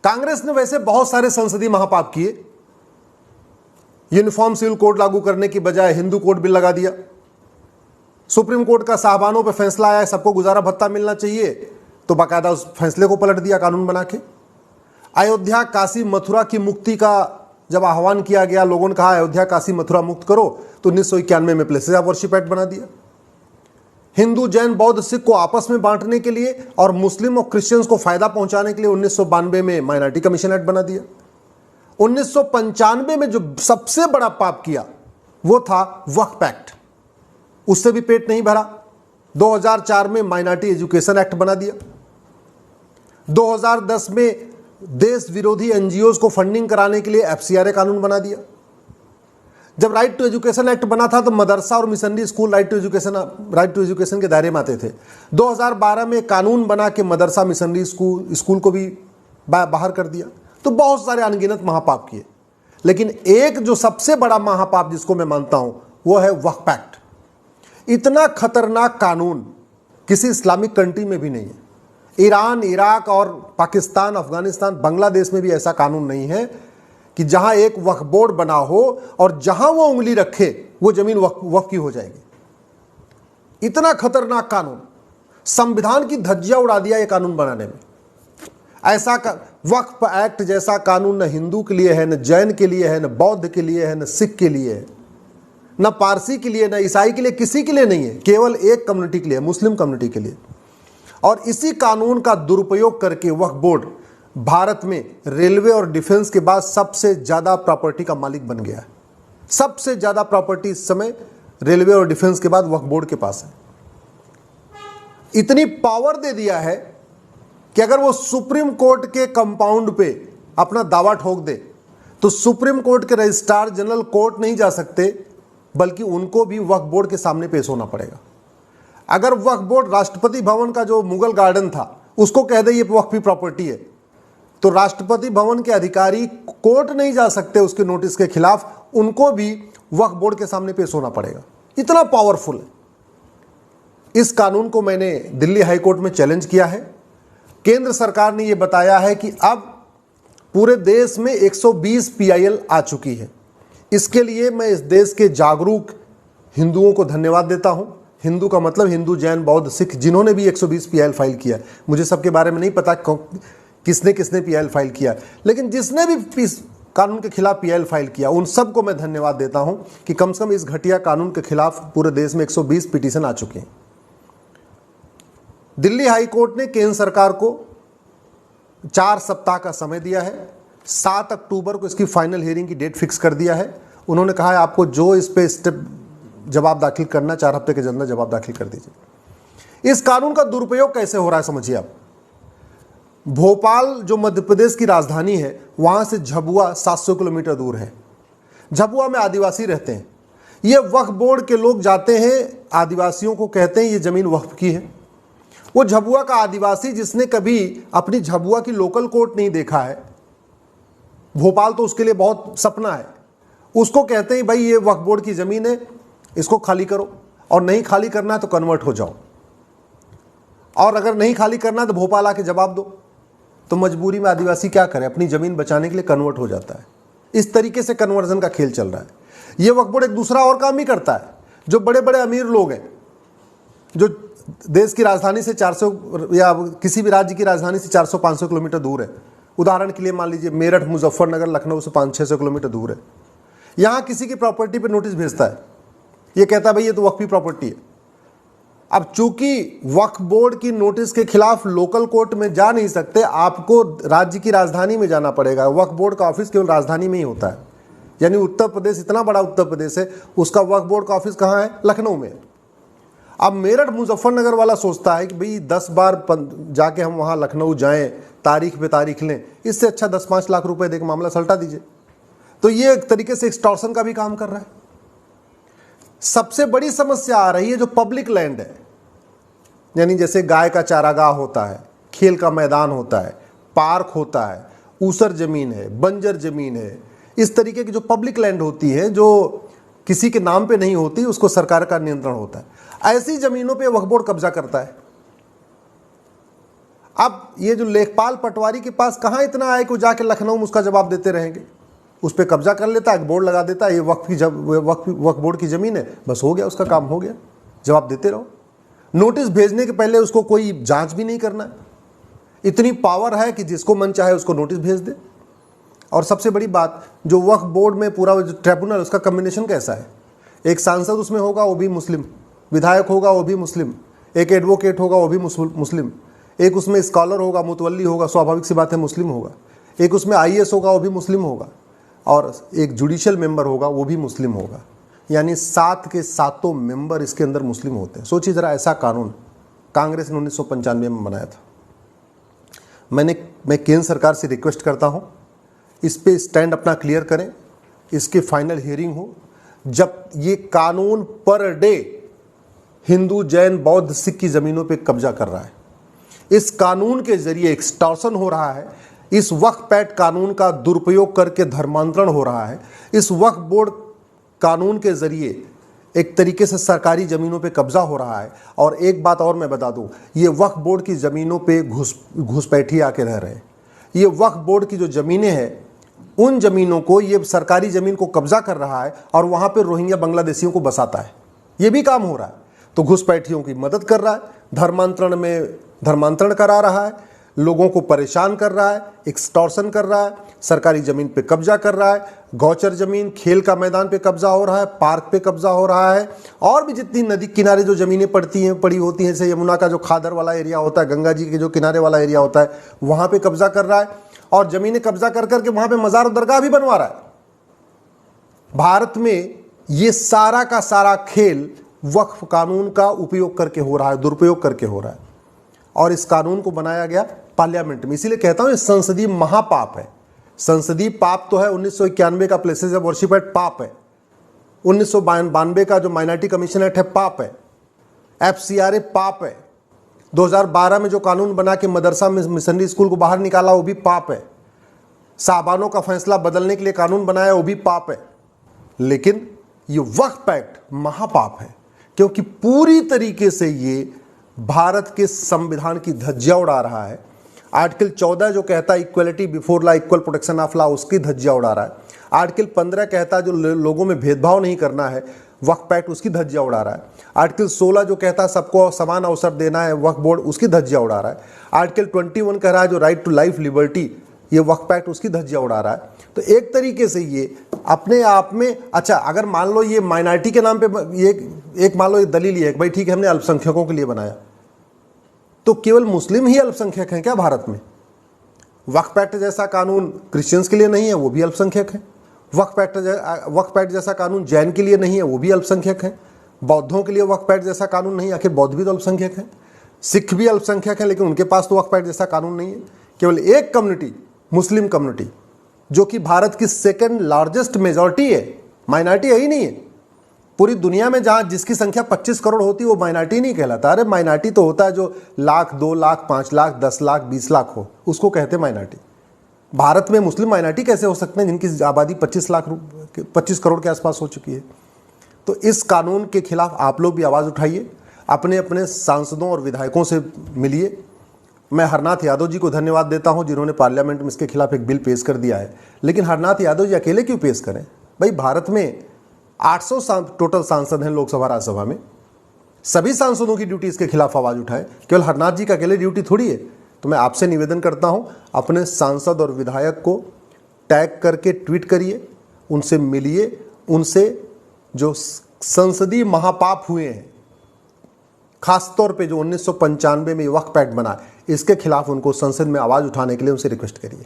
कांग्रेस ने वैसे बहुत सारे संसदीय महापाप किए। यूनिफॉर्म सिविल कोड लागू करने की बजाय हिंदू कोड बिल लगा दिया। सुप्रीम कोर्ट का साहबानों पे फैसला आया सबको गुजारा भत्ता मिलना चाहिए, तो बाकायदा उस फैसले को पलट दिया कानून बना के। अयोध्या काशी मथुरा की मुक्ति का जब आह्वान किया गया, लोगों ने कहा अयोध्या काशी मथुरा मुक्त करो, तो 1991 में प्लेसेस ऑफ वर्शिप एक्ट बना दिया। हिंदू जैन बौद्ध सिख को आपस में बांटने के लिए और मुस्लिम और क्रिश्चियंस को फायदा पहुंचाने के लिए 1992 में माइनॉरिटी कमीशन एक्ट बना दिया। 1995 में जो सबसे बड़ा पाप किया वो था वक्फ एक्ट, उससे भी पेट नहीं भरा। 2004 में माइनॉरिटी एजुकेशन एक्ट बना दिया। 2010 में देश विरोधी एनजीओज को फंडिंग कराने के लिए एफसीआरए कानून बना दिया। जब राइट टू एजुकेशन एक्ट बना था तो मदरसा और missionary school right to education के दायरे में आते थे। 2012 में कानून बना के मदरसा मिशनरी स्कूल को भी बाहर कर दिया। तो बहुत सारे अनगिनत महापाप किए, लेकिन एक जो सबसे बड़ा महापाप जिसको मैं मानता हूं वो है वक्फ एक्ट। इतना खतरनाक कानून किसी इस्लामिक कंट्री में भी नहीं है। ईरान, इराक और पाकिस्तान, अफगानिस्तान, बांग्लादेश में भी ऐसा कानून नहीं है कि जहां एक वक्फ बोर्ड बना हो और जहां वो उंगली रखे वो जमीन वक्फ की हो जाएगी। इतना खतरनाक कानून, संविधान की धज्जियां उड़ा दिया ये कानून बनाने में। ऐसा वक्फ एक्ट जैसा कानून न हिंदू के लिए है, न जैन के लिए है, न बौद्ध के लिए है, न सिख के लिए है, न पारसी के लिए, न ईसाई के लिए, किसी के लिए नहीं है। केवल एक कम्युनिटी के लिए, मुस्लिम कम्युनिटी के लिए। और इसी कानून का दुरुपयोग करके वक्फ बोर्ड भारत में रेलवे और डिफेंस के बाद सबसे ज्यादा प्रॉपर्टी का मालिक बन गया है। सबसे ज्यादा प्रॉपर्टी इस समय रेलवे और डिफेंस के बाद वक्फ बोर्ड के पास है। इतनी पावर दे दिया है कि अगर वो सुप्रीम कोर्ट के कंपाउंड पे अपना दावा ठोक दे तो सुप्रीम कोर्ट के रजिस्ट्रार जनरल कोर्ट नहीं जा सकते, बल्कि उनको भी वक्फ बोर्ड के सामने पेश होना पड़ेगा। अगर वक्फ बोर्ड राष्ट्रपति भवन का जो मुगल गार्डन था उसको कह दे ये वक्फी प्रॉपर्टी है, तो राष्ट्रपति भवन के अधिकारी कोर्ट नहीं जा सकते उसके नोटिस के खिलाफ, उनको भी वक्फ बोर्ड के सामने पेश होना पड़ेगा। इतना पावरफुल है। इस कानून को मैंने दिल्ली हाई कोर्ट में चैलेंज किया है। केंद्र सरकार ने यह बताया है कि अब पूरे देश में 120 पीआईएल आ चुकी है। इसके लिए मैं इस देश के जागरूक हिंदुओं को धन्यवाद देता हूं। हिंदू का मतलब हिंदू, जैन, बौद्ध, सिख, जिन्होंने भी 120 पीआईएल फाइल किया। मुझे सबके बारे में नहीं पता किसने किसने पीआईएल फाइल किया, लेकिन जिसने भी इस कानून के खिलाफ पीआईएल फाइल किया उन सबको मैं धन्यवाद देता हूं कि कम से कम इस घटिया कानून के खिलाफ पूरे देश में 120 पिटीशन आ चुके हैं। दिल्ली हाई कोर्ट ने केंद्र सरकार को 4 सप्ताह का समय दिया है। 7 अक्टूबर को इसकी फाइनल हियरिंग की डेट फिक्स कर दिया है। उन्होंने कहा है आपको जो इस पे स्टेप जवाब दाखिल करना 4 हफ्ते के अंदर जवाब दाखिल कर दीजिए। इस कानून का दुरुपयोग कैसे हो रहा है समझिए आप। भोपाल जो मध्य प्रदेश की राजधानी है, वहां से झबुआ 700 किलोमीटर दूर है। झबुआ में आदिवासी रहते हैं। ये वक्फ बोर्ड के लोग जाते हैं, आदिवासियों को कहते हैं ये जमीन वक्फ की है। वो झबुआ का आदिवासी जिसने कभी अपनी झबुआ की लोकल कोर्ट नहीं देखा है, भोपाल तो उसके लिए बहुत सपना है, उसको कहते हैं भाई ये वक्फ बोर्ड की जमीन है, इसको खाली करो, और नहीं खाली करना है तो कन्वर्ट हो जाओ, और अगर नहीं खाली करना है तो भोपाल आके जवाब दो। तो मजबूरी में आदिवासी क्या करे, अपनी जमीन बचाने के लिए कन्वर्ट हो जाता है। इस तरीके से कन्वर्जन का खेल चल रहा है। ये वक्फ बोर्ड एक दूसरा और काम भी करता है। जो बड़े बड़े अमीर लोग हैं, जो देश की राजधानी से 400 या किसी भी राज्य की राजधानी से 400-500 किलोमीटर दूर है, उदाहरण के लिए मान लीजिए मेरठ, मुजफ्फरनगर, लखनऊ से 500-600 किलोमीटर दूर है, यहां किसी की प्रॉपर्टी पर नोटिस भेजता है, ये कहता है भाई ये तो वक्फी प्रॉपर्टी है। अब चूंकि वक्फ बोर्ड की नोटिस के खिलाफ लोकल कोर्ट में जा नहीं सकते, आपको राज्य की राजधानी में जाना पड़ेगा। वक्फ बोर्ड का ऑफिस केवल राजधानी में ही होता है, यानी उत्तर प्रदेश इतना बड़ा उत्तर प्रदेश है, उसका वक्फ बोर्ड का ऑफिस कहाँ है? लखनऊ में। अब मेरठ मुजफ्फरनगर वाला सोचता है कि भाई 10 बार जाके हम वहाँ लखनऊ जाएं, तारीख पे तारीख लें, इससे अच्छा 10-5 लाख रुपए देकर मामला सलटा दीजिए। तो ये एक तरीके से एक्सटॉर्शन का भी काम कर रहा है। सबसे बड़ी समस्या आ रही है जो पब्लिक लैंड है, यानी जैसे गाय का चारागाह होता है, खेल का मैदान होता है, पार्क होता है, ऊसर जमीन है, बंजर जमीन है, इस तरीके की जो पब्लिक लैंड होती है जो किसी के नाम पे नहीं होती, उसको सरकार का नियंत्रण होता है। ऐसी जमीनों पे वक्फ बोर्ड कब्जा करता है। अब ये जो लेखपाल पटवारी के पास कहाँ इतना आए कि वो जाके लखनऊ में उसका जवाब देते रहेंगे। उस पर कब्जा कर लेता है, बोर्ड लगा देता है, ये वक्फ बोर्ड की ज़मीन है, बस हो गया, उसका काम हो गया, जवाब देते रहो। नोटिस भेजने के पहले उसको कोई जांच भी नहीं करना है। इतनी पावर है कि जिसको मन चाहे उसको नोटिस भेज दे। और सबसे बड़ी बात, जो वक्फ बोर्ड में पूरा जो ट्रिब्यूनल, उसका कम्बिनेशन कैसा है, एक सांसद उसमें होगा वो भी मुस्लिम, विधायक होगा वो भी मुस्लिम, एक एडवोकेट होगा वो भी मुस्लिम, एक उसमें स्कॉलर होगा, मुतवल्ली होगा, स्वाभाविक सी बात है मुस्लिम होगा, एक उसमें IAS होगा वो भी मुस्लिम होगा, और एक जुडिशियल मेंबर होगा वो भी मुस्लिम होगा। यानी 7 के 7 मेंबर इसके अंदर मुस्लिम होते हैं। सोचिए ज़रा, ऐसा कानून कांग्रेस ने 1995 में बनाया था। मैं केंद्र सरकार से रिक्वेस्ट करता हूँ, इस पे स्टैंड अपना क्लियर करें, इसकी फाइनल हियरिंग हो। जब ये कानून पर डे हिंदू, जैन, बौद्ध, सिख की ज़मीनों पे कब्जा कर रहा है, इस कानून के जरिए एक्सटॉर्शन हो रहा है, इस वक्फ एक्ट कानून का दुरुपयोग करके धर्मांतरण हो रहा है, इस वक्फ बोर्ड कानून के जरिए एक तरीके से सरकारी ज़मीनों पे कब्जा हो रहा है। और एक बात और मैं बता दूं, ये वक्फ बोर्ड की ज़मीनों पे घुसपैठी आके रह रहे हैं। ये वक्फ बोर्ड की जो ज़मीनें हैं, उन ज़मीनों को, ये सरकारी ज़मीन को कब्जा कर रहा है और वहाँ पे रोहिंग्या बांग्लादेशियों को बसाता है। ये भी काम हो रहा है। तो घुसपैठियों की मदद कर रहा है, धर्मांतरण में धर्मांतरण करा रहा है, लोगों को परेशान कर रहा है, एक्सटॉर्शन कर रहा है, सरकारी ज़मीन पे कब्जा कर रहा है, गौचर ज़मीन, खेल का मैदान पे कब्जा हो रहा है, पार्क पे कब्जा हो रहा है, और भी जितनी नदी किनारे जो ज़मीनें पड़ी होती हैं, जैसे यमुना का जो खादर वाला एरिया होता है, गंगा जी के जो किनारे वाला एरिया होता है, वहाँ पे कब्जा कर रहा है, और ज़मीनें कब्जा कर करके वहाँ पे मज़ार और दरगाह भी बनवा रहा है। भारत में ये सारा का सारा खेल वक्फ कानून का उपयोग करके हो रहा है, दुरुपयोग करके हो रहा है। और इस कानून को बनाया गया पार्लियामेंट में। इसीलिए कहता हूं ये संसदीय महापाप है। संसदीय पाप तो है, 1991 का प्लेसेस ऑफ वर्शिप एक्ट पाप है, 1992 का जो माइनॉरिटी कमीशन एक्ट है पाप है, FCRA पाप है, 2012 में जो कानून बना के मदरसा में मिशनरी स्कूल को बाहर निकाला वो भी पाप है, साबानों का फैसला बदलने के लिए कानून बनाया वो भी पाप है। लेकिन ये वक्फ एक्ट महापाप है, क्योंकि पूरी तरीके से ये भारत के संविधान की धज्जियां उड़ा रहा है। आर्टिकल 14 जो कहता है equality before law, equal protection of law, उसकी धज्जियां उड़ा रहा है। आर्टिकल 15 कहता है जो लोगों में भेदभाव नहीं करना है, वक्फ एक्ट उसकी धज्जियां उड़ा रहा है। आर्टिकल 16 जो कहता है सबको समान अवसर देना है, वक्फ बोर्ड उसकी धज्जियां उड़ा रहा है। आर्टिकल 21 कह रहा है जो राइट टू लाइफ लिबर्टी, ये वक्फ एक्ट उसकी धज्जियां उड़ा रहा है। तो एक तरीके से ये अपने आप में, अच्छा अगर मान लो ये माइनॉरिटी के नाम पे ये एक मान लो ये दलील ये है भाई ठीक है हमने अल्पसंख्यकों के लिए बनाया, तो केवल मुस्लिम ही अल्पसंख्यक हैं क्या भारत में? वक्फ एक्ट जैसा कानून क्रिश्चियंस के लिए नहीं है, वो भी अल्पसंख्यक हैं। वक्फ एक्ट जैसा कानून जैन के लिए नहीं है, वो भी अल्पसंख्यक हैं। बौद्धों के लिए वक्फ एक्ट जैसा कानून नहीं है, आखिर बौद्ध भी तो अल्पसंख्यक हैं। सिख भी अल्पसंख्यक हैं, लेकिन उनके पास तो वक्फ एक्ट जैसा कानून नहीं है। केवल एक कम्युनिटी, मुस्लिम कम्युनिटी, जो कि भारत की सेकंड लार्जेस्ट मेजॉरिटी है, माइनॉरिटी है ही नहीं है। पूरी दुनिया में जहां जिसकी संख्या 25 करोड़ होती है वो माइनॉरिटी नहीं कहलाता। अरे माइनॉरिटी तो होता है जो लाख, 2 लाख, 5 लाख, 10 लाख, 20 लाख हो, उसको कहते हैं माइनॉरिटी। भारत में मुस्लिम माइनॉरिटी कैसे हो सकते हैं जिनकी आबादी 25 करोड़ के आसपास हो चुकी है? तो इस कानून के खिलाफ आप लोग भी आवाज़ उठाइए, अपने अपने सांसदों और विधायकों से मिलिए। मैं हरनाथ यादव जी को धन्यवाद देता हूं जिन्होंने पार्लियामेंट में इसके खिलाफ एक बिल पेश कर दिया है। लेकिन हरनाथ यादव जी अकेले क्यों पेश करें भाई? भारत में 800 टोटल सांसद हैं लोकसभा राज्यसभा में, सभी सांसदों की ड्यूटी इसके खिलाफ आवाज़ उठाए, केवल हरनाथ जी का अकेले ड्यूटी थोड़ी है। तो मैं आपसे निवेदन करता हूं, अपने सांसद और विधायक को टैग करके ट्वीट करिए, उनसे मिलिए, उनसे जो संसदीय महापाप हुए हैं, खासतौर पे जो 1995 में वक्फ एक्ट बना, इसके खिलाफ उनको संसद में आवाज़ उठाने के लिए उनसे रिक्वेस्ट करिए।